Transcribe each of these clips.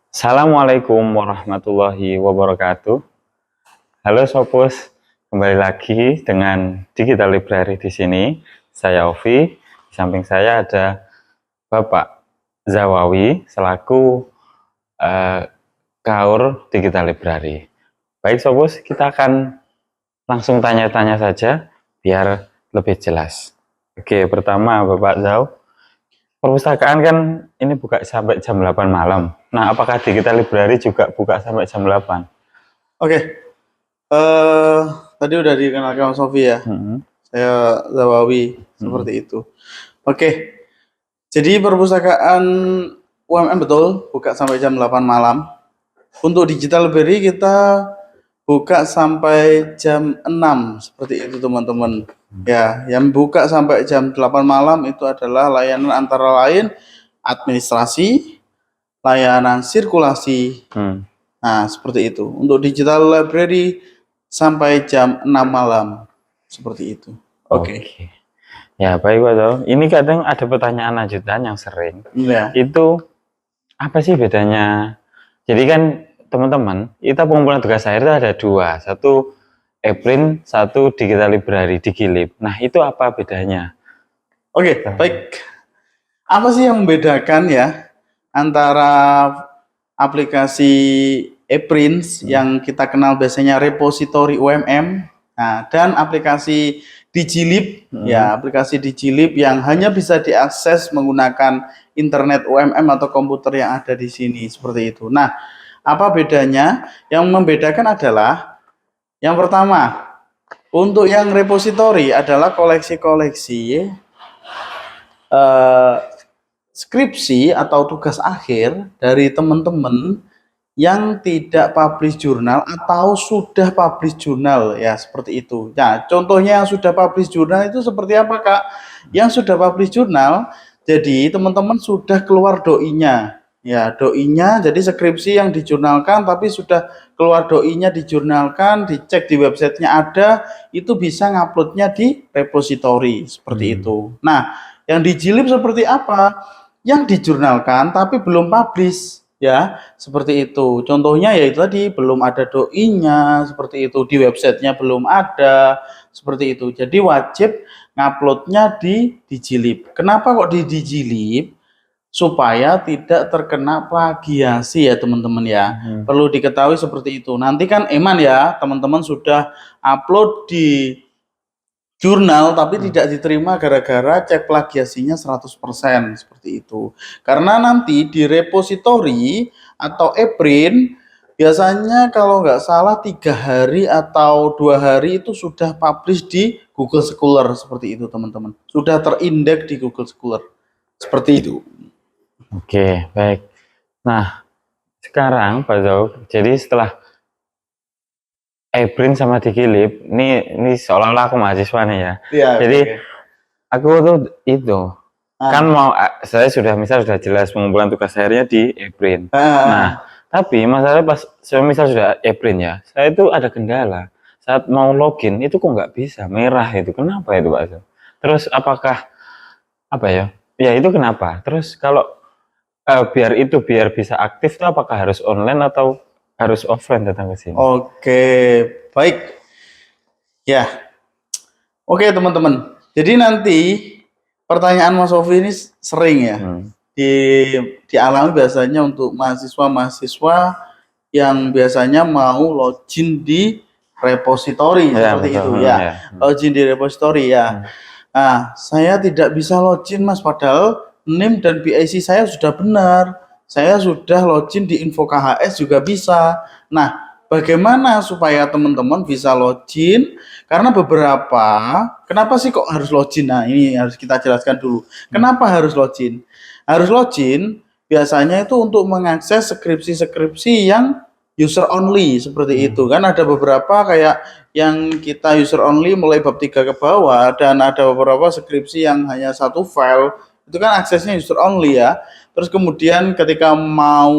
Assalamualaikum warahmatullahi wabarakatuh. Halo Sopus, kembali lagi dengan Digital Library di sini. Saya Ovi, di samping saya ada Bapak Zawawi selaku Kaur Digital Library. Baik Sopus, kita akan langsung tanya-tanya saja biar lebih jelas. Oke, pertama Bapak Zaw, perpustakaan kan ini buka sampai jam 8 malam. Nah, apakah Digital Library juga buka sampai jam 8? Oke, tadi udah dikenalkan Mas Sofi ya. Saya Zawawi, seperti itu. Oke, jadi perpustakaan UMM betul buka sampai jam 8 malam. Untuk Digital Library kita buka sampai jam 6, seperti itu teman-teman. Ya, yang buka sampai jam 8 malam itu adalah layanan antara lain administrasi, layanan sirkulasi. Nah, seperti itu. Untuk Digital Library sampai jam 6 malam. Seperti itu. Oke. Ya, baik Pak Zaw. Ini kadang ada pertanyaan lanjutan yang sering. Ya. Itu apa sih bedanya? Jadi kan teman-teman, kita pengumpulan tugas akhir itu ada dua. Satu ePrint, satu Digital Library, Digilib. Nah, itu apa bedanya? Oke, baik. Apa sih yang membedakan ya antara aplikasi ePrint yang kita kenal biasanya repositori UMM, nah, dan aplikasi Digilib, ya aplikasi Digilib yang hanya bisa diakses menggunakan internet UMM atau komputer yang ada di sini, seperti itu. Nah, apa bedanya? Yang membedakan adalah yang pertama, untuk yang repositori adalah koleksi-koleksi skripsi atau tugas akhir dari teman-teman yang tidak publish jurnal atau sudah publish jurnal, ya seperti itu. Nah, contohnya yang sudah publish jurnal itu seperti apa, Kak? Yang sudah publish jurnal, jadi teman-teman sudah keluar doinya. Ya, doinya jadi skripsi yang dijurnalkan tapi sudah keluar doinya dijurnalkan, dicek di websitenya ada, itu bisa nguploadnya di repository seperti itu. Nah, yang Digilib seperti apa? Yang dijurnalkan tapi belum publish, ya seperti itu. Contohnya yaitu tadi belum ada doinya, seperti itu, di websitenya belum ada, seperti itu. Jadi wajib nguploadnya di Digilib. Kenapa kok di Digilib? Supaya tidak terkena plagiasi ya teman-teman ya. Perlu diketahui seperti itu. Nanti kan eman ya teman-teman sudah upload di jurnal tapi tidak diterima gara-gara cek plagiasinya 100%, seperti itu. Karena nanti di repositori atau ePrint biasanya kalau nggak salah 3 hari atau 2 hari itu sudah publish di Google Scholar, seperti itu teman-teman. Sudah terindeks di Google Scholar, seperti itu. Oke, baik. Nah, sekarang Pak Zaw, jadi setelah ePrint sama Digilib, ini seolah-olah aku mahasiswa nih ya. Ya, jadi aku tuh itu kan mau, saya sudah jelas pengumpulan tugas akhirnya di ePrint. Nah, tapi masalahnya pas misal sudah ePrint ya, saya itu ada kendala saat mau login itu kok nggak bisa, merah itu. Kenapa itu Pak Zaw? Terus apakah apa ya? Ya itu kenapa? Terus kalau biar bisa aktif tuh apakah harus online atau harus offline datang ke sini? Oke, baik. Ya. Oke, teman-teman. Jadi nanti pertanyaan Mas Sofi ini sering ya. Dialami biasanya untuk mahasiswa-mahasiswa yang biasanya mau login di repository, ya, seperti betul, itu ya. Login di repository ya. Nah, saya tidak bisa login Mas, padahal NIM dan BIC saya sudah benar. Saya sudah login di info KHS juga bisa. Nah, bagaimana supaya teman-teman bisa login? Karena kenapa sih kok harus login? Nah, ini harus kita jelaskan dulu. Kenapa harus login? Harus login biasanya itu untuk mengakses skripsi-skripsi yang user only, seperti itu. Kan ada beberapa kayak yang kita user only mulai bab 3 ke bawah, dan ada beberapa skripsi yang hanya satu file, itu kan aksesnya user only ya. Terus kemudian ketika mau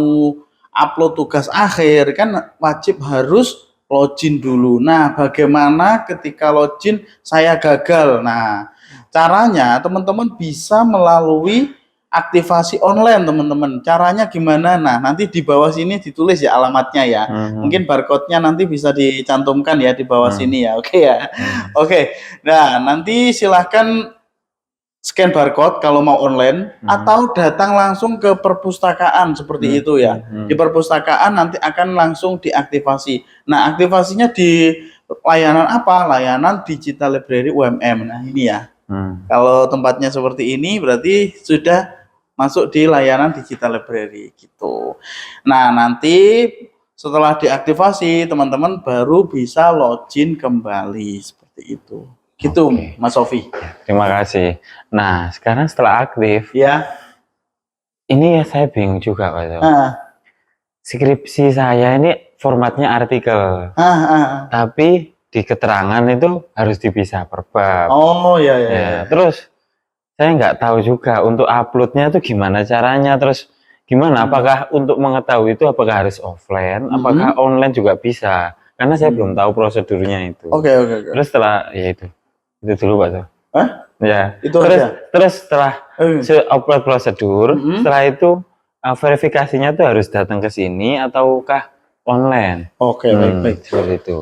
upload tugas akhir kan wajib harus login dulu. Nah, bagaimana ketika login saya gagal? Nah, caranya teman-teman bisa melalui aktivasi online teman-teman. Caranya gimana? Nah, nanti di bawah sini ditulis ya alamatnya ya. Mungkin barcode-nya nanti bisa dicantumkan ya di bawah sini ya. Oke ya. Oke. Nah, nanti silahkan scan barcode kalau mau online atau datang langsung ke perpustakaan seperti itu ya. Di perpustakaan nanti akan langsung diaktifasi. Nah, aktivasinya di layanan apa? Layanan Digital Library UMM. Nah, ini ya. Kalau tempatnya seperti ini berarti sudah masuk di layanan Digital Library gitu. Nah, nanti setelah diaktifasi teman-teman baru bisa login kembali seperti itu. Gitu, Mas Sofi. Terima kasih. Nah, sekarang setelah aktif, Ya. ini ya saya bingung juga, Pak. Skripsi saya ini formatnya artikel, tapi di keterangan itu harus dipisah per bab. Oh ya. Terus saya nggak tahu juga untuk uploadnya itu gimana caranya. Terus gimana? Apakah untuk mengetahui itu apakah harus offline? Apakah online juga bisa? Karena saya belum tahu prosedurnya itu. Oke. Terus setelah ya itu dulu Pak tuh. Ya. Itu terus setelah upload prosedur, setelah itu verifikasinya tuh harus datang ke sini ataukah online? Oke, baik. Seperti itu.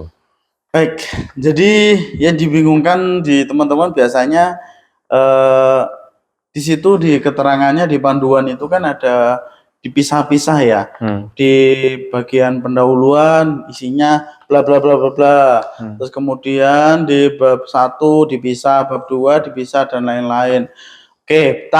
Baik, jadi yang dibingungkan di teman-teman biasanya di situ di keterangannya di panduan itu kan ada dipisah-pisah ya. Di bagian pendahuluan isinya bla bla bla bla bla. Terus kemudian di bab 1 dipisah, bab 2 dipisah dan lain-lain. Oke,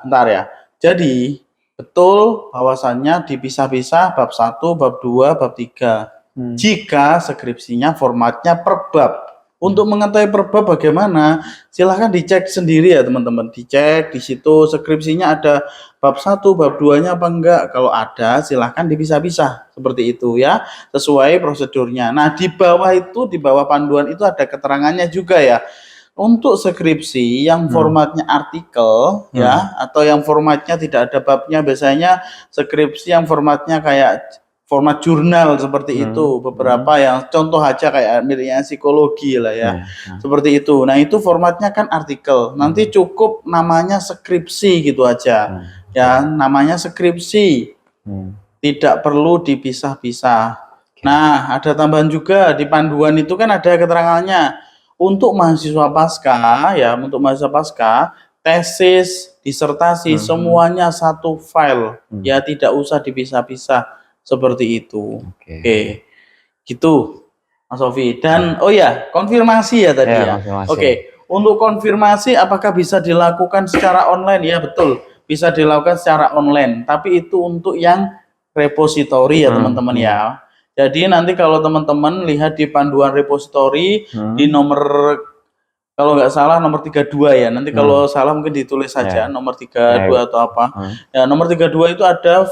bentar ya. Jadi betul bahwasannya dipisah-pisah bab 1, bab 2, bab 3. Jika skripsinya formatnya per bab. Untuk mengetahui per bab bagaimana, silahkan dicek sendiri ya teman-teman. Dicek di situ skripsinya ada bab 1, bab 2-nya apa enggak. Kalau ada silahkan dipisah-pisah seperti itu ya, sesuai prosedurnya. Nah, di bawah itu, di bawah panduan itu ada keterangannya juga ya. Untuk skripsi yang formatnya artikel ya, atau yang formatnya tidak ada babnya, biasanya skripsi yang formatnya kayak format jurnal seperti itu, beberapa yang contoh aja kayak misalnya psikologi lah ya, seperti itu. Nah, itu formatnya kan artikel, nanti cukup namanya skripsi gitu aja ya, namanya skripsi, tidak perlu dipisah-pisah. Nah, ada tambahan juga di panduan itu kan ada keterangannya untuk mahasiswa pasca ya, untuk mahasiswa pasca, tesis, disertasi semuanya satu file ya, tidak usah dipisah-pisah seperti itu. Oke. Gitu Mas Sofi. Dan oh ya, konfirmasi ya tadi ya. Oke. Untuk konfirmasi apakah bisa dilakukan secara online? Ya betul, bisa dilakukan secara online, tapi itu untuk yang repositori ya teman-teman ya. Jadi nanti kalau teman-teman lihat di panduan repositori di nomor, kalau nggak salah nomor 32 ya. Nanti kalau salah mungkin ditulis saja nomor 32 atau apa. Ya, nomor 32 itu ada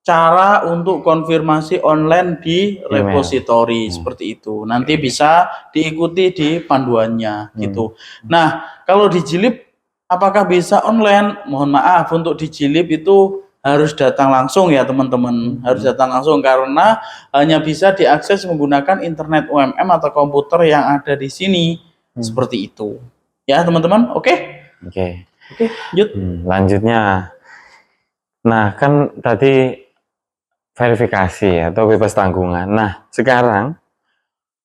cara untuk konfirmasi online di repositori seperti itu. Nanti bisa diikuti di panduannya gitu. Nah, kalau di Jilib apakah bisa online? Mohon maaf, untuk di Jilib itu harus datang langsung ya teman-teman. Harus datang langsung karena hanya bisa diakses menggunakan internet UMM atau komputer yang ada di sini. Seperti itu. Ya, teman-teman. Oke, lanjut. Lanjutnya. Nah, kan tadi verifikasi atau bebas tanggungan. Nah, sekarang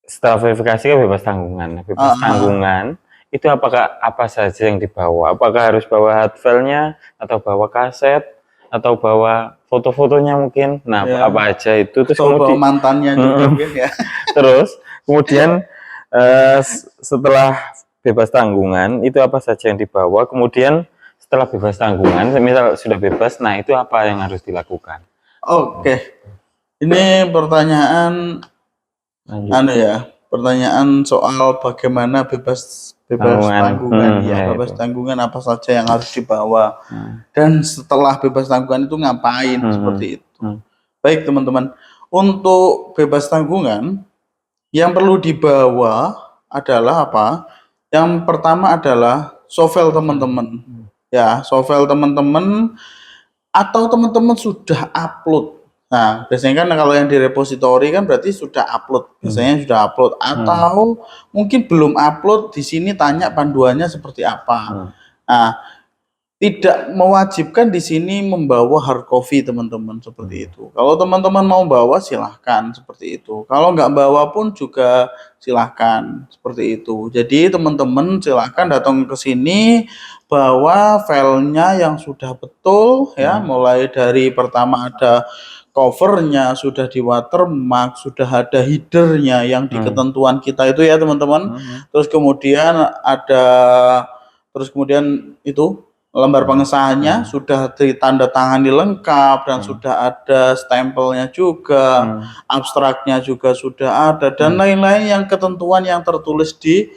setelah verifikasi kan bebas tanggungan. Bebas tanggungan itu apakah apa saja yang dibawa? Apakah harus bawa hard file-nya atau bawa kaset atau bawa foto-fotonya mungkin? Nah, apa aja itu? Terus kemudian mantannya juga mungkin ya. Terus kemudian setelah bebas tanggungan itu apa saja yang dibawa? Kemudian setelah bebas tanggungan, misal sudah bebas, nah itu apa yang harus dilakukan? Oke. Ini pertanyaan pertanyaan soal bagaimana bebas tanggungan ya, bebas tanggungan apa saja yang harus dibawa. Dan setelah bebas tanggungan itu ngapain seperti itu. Baik, teman-teman. Untuk bebas tanggungan yang perlu dibawa adalah apa? Yang pertama adalah sovel teman-teman. Ya, sovel teman-teman atau teman-teman sudah upload. Nah, biasanya kan kalau yang di repositori kan berarti sudah upload. Biasanya sudah upload atau mungkin belum upload, di sini tanya panduannya seperti apa. Nah, tidak mewajibkan di sini membawa hard copy teman-teman seperti itu. Kalau teman-teman mau bawa silahkan seperti itu. Kalau nggak bawa pun juga silahkan seperti itu. Jadi teman-teman silahkan datang ke sini bawa filenya yang sudah betul ya. Mulai dari pertama ada covernya, sudah di watermark, sudah ada headernya yang di ketentuan kita itu ya teman-teman. Terus kemudian itu lembar pengesahannya sudah ditandatangani lengkap dan sudah ada stempelnya juga, abstraknya juga sudah ada dan lain-lain yang ketentuan yang tertulis di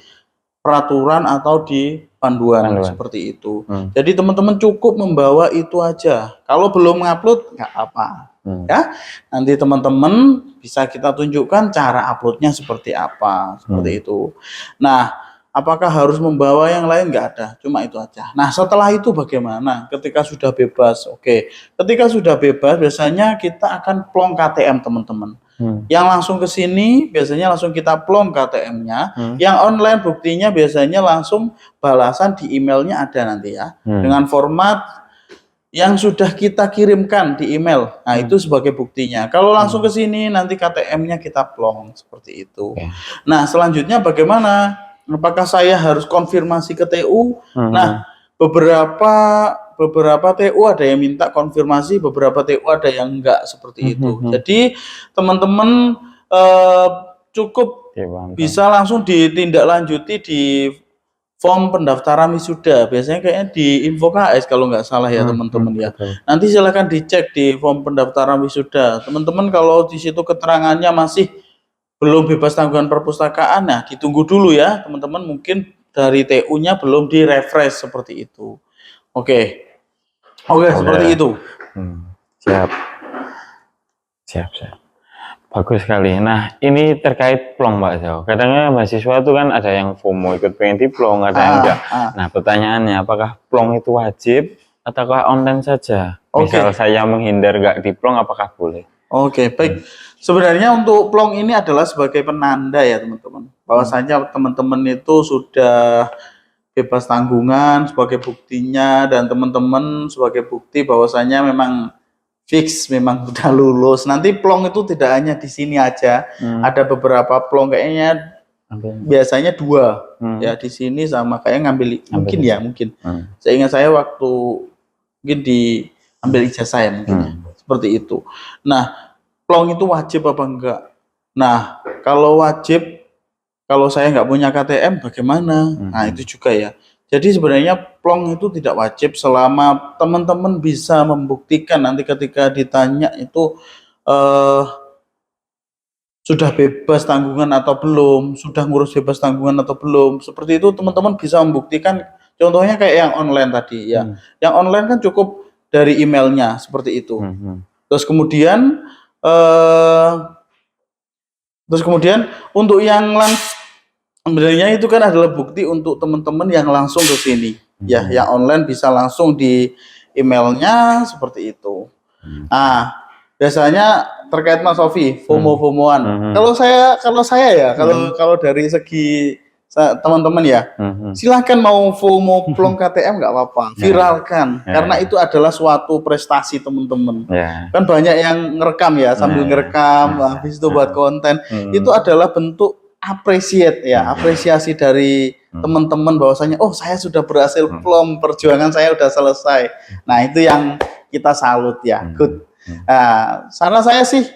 peraturan atau di panduan. Seperti itu. Jadi teman-teman cukup membawa itu aja. Kalau belum ngupload nggak apa. Ya, nanti teman-teman bisa kita tunjukkan cara uploadnya seperti apa, seperti itu. Nah, apakah harus membawa yang lain? Nggak ada, cuma itu aja. Nah, setelah itu bagaimana? Ketika sudah bebas, oke. Ketika sudah bebas, biasanya kita akan plong KTM teman-teman. Yang langsung ke sini, biasanya langsung kita plong KTM-nya. Yang online buktinya biasanya langsung balasan di emailnya ada nanti ya. Dengan format yang sudah kita kirimkan di email. Nah, itu sebagai buktinya. Kalau langsung ke sini, nanti KTM-nya kita plong. Seperti itu. Nah, selanjutnya bagaimana? Apakah saya harus konfirmasi ke TU? Nah, beberapa TU ada yang minta konfirmasi, beberapa TU ada yang enggak seperti itu. Jadi teman-teman cukup bisa langsung ditindaklanjuti di form pendaftaran wisuda. Biasanya kayaknya di Info KS kalau nggak salah ya teman-teman ya. Nanti silahkan dicek di form pendaftaran wisuda. Teman-teman kalau di situ keterangannya masih belum bebas tanggungan perpustakaan, nah ditunggu dulu ya teman-teman, mungkin dari TU-nya belum di-refresh seperti itu. Oke, seperti itu. Siap. Bagus sekali. Nah, ini terkait plong Pak Zau. Kadang mahasiswa itu kan ada yang FOMO ikut pengen diplong, ada yang enggak. Nah, pertanyaannya apakah plong itu wajib ataukah online saja? Misal saya menghindar nggak diplong, apakah boleh? Oke, baik. Sebenarnya untuk plong ini adalah sebagai penanda ya teman-teman. Bahwasanya teman-teman itu sudah bebas tanggungan sebagai buktinya, dan teman-teman sebagai bukti bahwasanya memang fix, memang sudah lulus. Nanti plong itu tidak hanya di sini aja, ada beberapa plong kayaknya biasanya 2 ya, di sini sama kayak mungkin. Seingat saya waktu mungkin diambil ijazah ya mungkin seperti itu. Nah, plong itu wajib apa enggak? Nah, kalau wajib, kalau saya nggak punya KTM bagaimana? Nah, itu juga ya. Jadi sebenarnya plong itu tidak wajib selama teman-teman bisa membuktikan nanti ketika ditanya itu sudah bebas tanggungan atau belum, sudah ngurus bebas tanggungan atau belum. Seperti itu teman-teman bisa membuktikan. Contohnya kayak yang online tadi ya. Yang online kan cukup dari emailnya seperti itu. Terus kemudian untuk yang sebenarnya itu kan adalah bukti untuk teman-teman yang langsung ke sini. Ya, yang online bisa langsung di emailnya seperti itu. Nah, biasanya terkait Mas Sofi, FOMO-FOMOan. Kalau dari segi teman-teman ya, silahkan mau FOMO plong KTM nggak apa-apa, viralkan, karena itu adalah suatu prestasi teman-teman. Kan banyak yang ngerekam ya, sambil ngerekam, habis itu buat konten, itu adalah bentuk apresiasi dari teman-teman bahwasanya saya sudah berhasil plong, perjuangan saya sudah selesai. Nah, itu yang kita salut ya, good. Nah, saran saya sih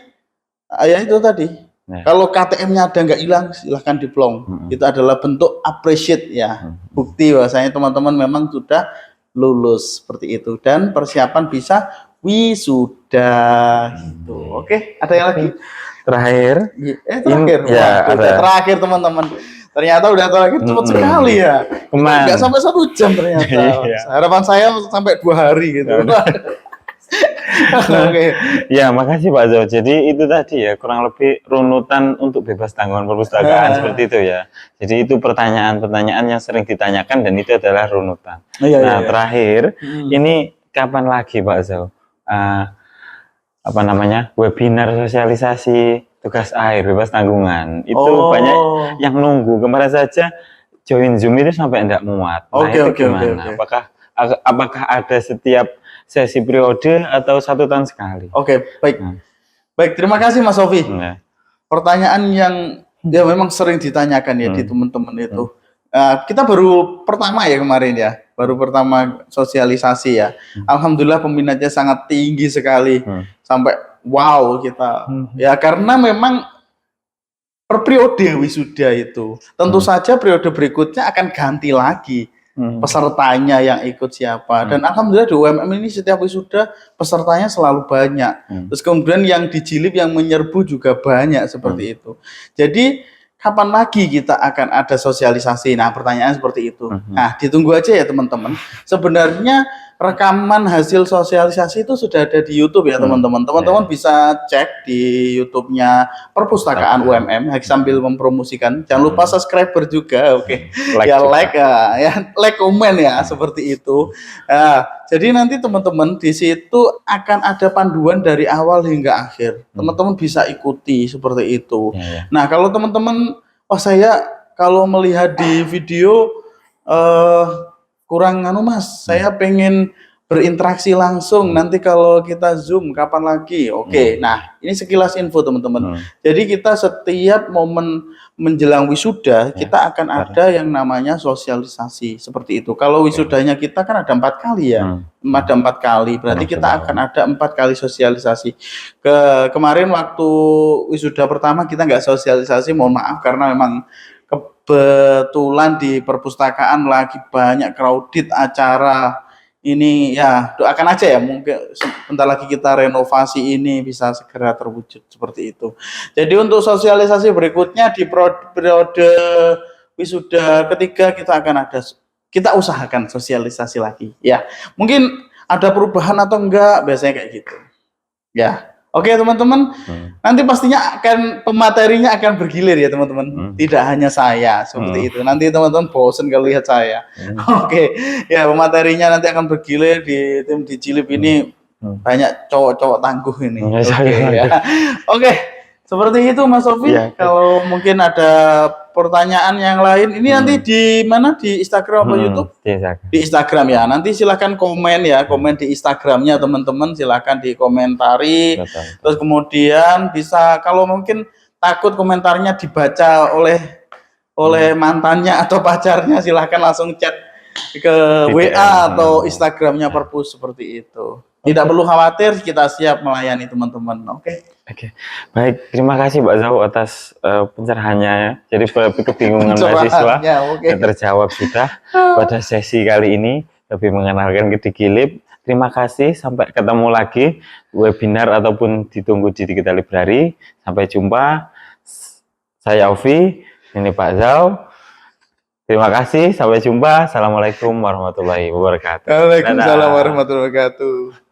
ya itu tadi. Kalau KTM-nya ada nggak hilang, silahkan diplong. Itu adalah bentuk appreciate ya, bukti bahwasanya teman-teman memang sudah lulus seperti itu dan persiapan bisa wisuda gitu. Oke, ada yang lagi? Terakhir. Terakhir teman-teman. Ternyata udah terakhir cepat sekali ya. Nggak sampai 1 jam ternyata. Harapan saya sampai 2 hari gitu. Ya, makasih Pak Zau. Jadi itu tadi ya, kurang lebih runutan untuk bebas tanggungan perpustakaan seperti itu ya. Jadi itu pertanyaan-pertanyaan yang sering ditanyakan dan itu adalah runutan. Terakhir, ini kapan lagi Pak Zau? Webinar sosialisasi tugas akhir bebas tanggungan. Itu banyak yang nunggu. Kemarin saja join Zoom itu sampai enggak muat. Nah, itu gimana? Apakah apakah ada setiap sesi periode atau 1 tahun sekali? Oke, baik. Baik, terima kasih Mas Sofi. Pertanyaan yang ya memang sering ditanyakan ya di teman-teman itu. Kita baru pertama ya kemarin ya, baru pertama sosialisasi ya. Alhamdulillah peminatnya sangat tinggi sekali, sampai wow kita. Ya karena memang per periode wisuda itu, tentu saja periode berikutnya akan ganti lagi pesertanya yang ikut siapa. Dan alhamdulillah di UMM ini setiap wisuda pesertanya selalu banyak. Terus kemudian yang di Jilib yang menyerbu juga banyak seperti itu. Jadi kapan lagi kita akan ada sosialisasi? Nah, pertanyaan seperti itu. Nah, ditunggu aja ya teman-teman. Sebenarnya rekaman hasil sosialisasi itu sudah ada di YouTube ya teman-teman. Teman-teman bisa cek di YouTube-nya Perpustakaan UMM sambil mempromosikan. Jangan lupa subscriber juga, oke. Ya like, komen ya seperti itu. Jadi nanti teman-teman di situ akan ada panduan dari awal hingga akhir. Teman-teman bisa ikuti seperti itu. Nah, kalau teman-teman, saya kalau melihat di video kurang Mas, saya pengen berinteraksi langsung. Nanti kalau kita Zoom kapan lagi? Oke. Nah, ini sekilas info teman-teman. Jadi kita setiap momen menjelang wisuda kita akan ada yang namanya sosialisasi seperti itu. Kalau wisudanya kita kan ada 4 kali ya, ada 4 kali. Berarti kita akan ada 4 kali sosialisasi. Kemarin waktu wisuda pertama kita nggak sosialisasi, mohon maaf karena memang kebetulan di perpustakaan lagi banyak crowded acara ini ya. Doakan aja ya, mungkin sebentar lagi kita renovasi ini bisa segera terwujud seperti itu. Jadi untuk sosialisasi berikutnya di periode wisuda ketiga kita usahakan sosialisasi lagi ya. Mungkin ada perubahan atau enggak, biasanya kayak gitu ya. Oke teman-teman, nanti pastinya pematerinya akan bergilir ya teman-teman. Tidak hanya saya seperti itu. Nanti teman-teman bosen kalau lihat saya. Oke, ya pematerinya nanti akan bergilir di tim di Jilib ini. Banyak cowok-cowok tangguh ini. Oke, seperti itu Mas Sofi. Kalau mungkin ada pertanyaan yang lain, ini nanti di mana, di Instagram atau YouTube? Di Instagram ya. Nanti silahkan komen ya, komen di Instagramnya teman-teman, silahkan dikomentari. Terus kemudian bisa, kalau mungkin takut komentarnya dibaca oleh mantannya atau pacarnya, silahkan langsung chat ke WA atau Instagramnya Perpus seperti itu. Tidak perlu khawatir, kita siap melayani teman-teman. Oke. Baik, terima kasih Mbak Zau atas pencerahannya ya. Jadi kebingungan mahasiswa terjawab sudah pada sesi kali ini, lebih mengenalkan ke Jilib. Terima kasih, sampai ketemu lagi webinar ataupun ditunggu di Digital Library. Sampai jumpa. Saya Aufi, ini Pak Zau. Terima kasih, sampai jumpa. Assalamualaikum warahmatullahi wabarakatuh. Waalaikumsalam warahmatullahi wabarakatuh.